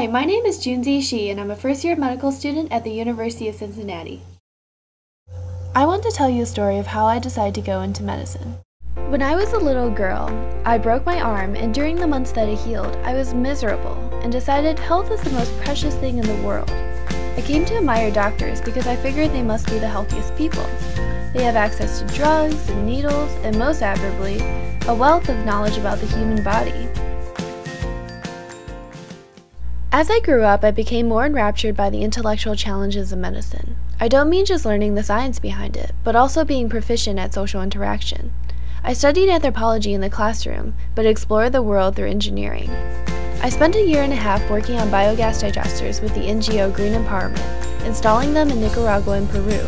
Hi, my name is Junzi Shi, and I'm a first-year medical student at the University of Cincinnati. I want to tell you a story of how I decided to go into medicine. When I was a little girl, I broke my arm, and during the months that it healed, I was miserable and decided health is the most precious thing in the world. I came to admire doctors because I figured they must be the healthiest people. They have access to drugs and needles, and most admirably, a wealth of knowledge about the human body. As I grew up, I became more enraptured by the intellectual challenges of medicine. I don't mean just learning the science behind it, but also being proficient at social interaction. I studied anthropology in the classroom, but explored the world through engineering. I spent a year and a half working on biogas digesters with the NGO Green Empowerment, installing them in Nicaragua and Peru.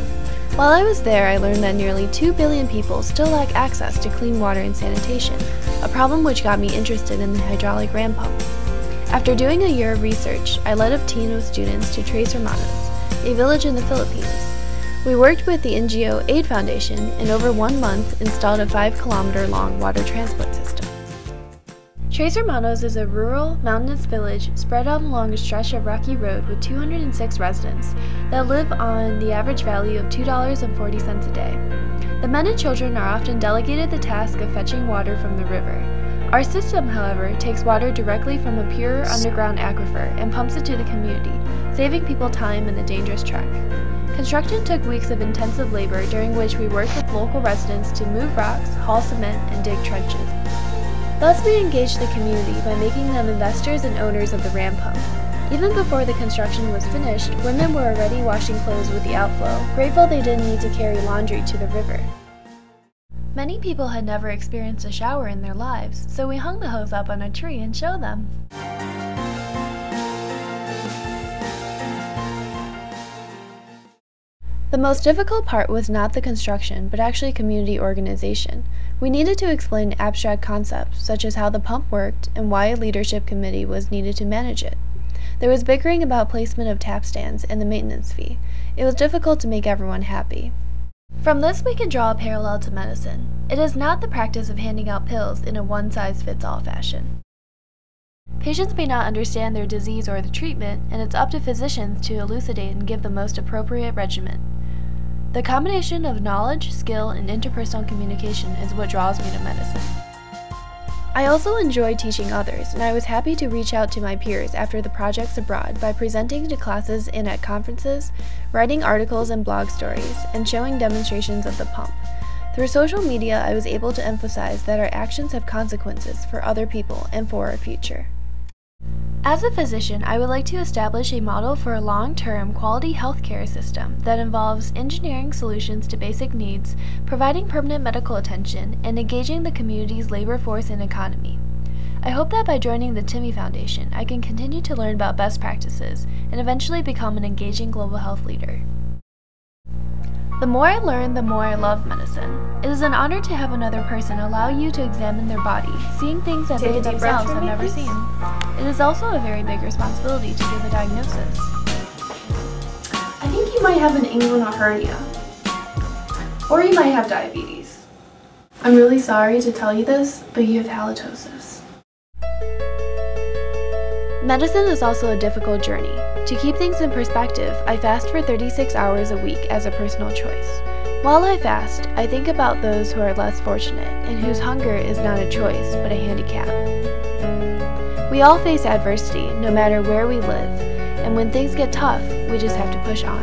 While I was there, I learned that nearly 2 billion people still lack access to clean water and sanitation, a problem which got me interested in the hydraulic ram pump. After doing a year of research, I led a team of students to Tres Hermanos, a village in the Philippines. We worked with the NGO Aid Foundation and over 1 month installed a 5-kilometer-long water transport system. Tres Hermanos is a rural, mountainous village spread out along a stretch of rocky road with 206 residents that live on the average value of $2.40 a day. The men and children are often delegated the task of fetching water from the river. Our system, however, takes water directly from a pure underground aquifer and pumps it to the community, saving people time in the dangerous trek. Construction took weeks of intensive labor during which we worked with local residents to move rocks, haul cement, and dig trenches. Thus, we engaged the community by making them investors and owners of the ram pump. Even before the construction was finished, women were already washing clothes with the outflow, grateful they didn't need to carry laundry to the river. Many people had never experienced a shower in their lives, so we hung the hose up on a tree and showed them. The most difficult part was not the construction, but actually community organization. We needed to explain abstract concepts, such as how the pump worked and why a leadership committee was needed to manage it. There was bickering about placement of tap stands and the maintenance fee. It was difficult to make everyone happy. From this, we can draw a parallel to medicine. It is not the practice of handing out pills in a one-size-fits-all fashion. Patients may not understand their disease or the treatment, and it's up to physicians to elucidate and give the most appropriate regimen. The combination of knowledge, skill, and interpersonal communication is what draws me to medicine. I also enjoy teaching others, and I was happy to reach out to my peers after the projects abroad by presenting to classes and at conferences, writing articles and blog stories, and showing demonstrations of the pump. Through social media, I was able to emphasize that our actions have consequences for other people and for our future. As a physician, I would like to establish a model for a long-term quality healthcare system that involves engineering solutions to basic needs, providing permanent medical attention, and engaging the community's labor force and economy. I hope that by joining the Timmy Foundation, I can continue to learn about best practices and eventually become an engaging global health leader. The more I learn, the more I love medicine. It is an honor to have another person allow you to examine their body, seeing things that they themselves have never seen. It is also a very big responsibility to give a diagnosis. I think you might have an inguinal hernia, or you might have diabetes. I'm really sorry to tell you this, but you have halitosis. Medicine is also a difficult journey. To keep things in perspective, I fast for 36 hours a week as a personal choice. While I fast, I think about those who are less fortunate and whose hunger is not a choice but a handicap. We all face adversity, no matter where we live, and when things get tough, we just have to push on.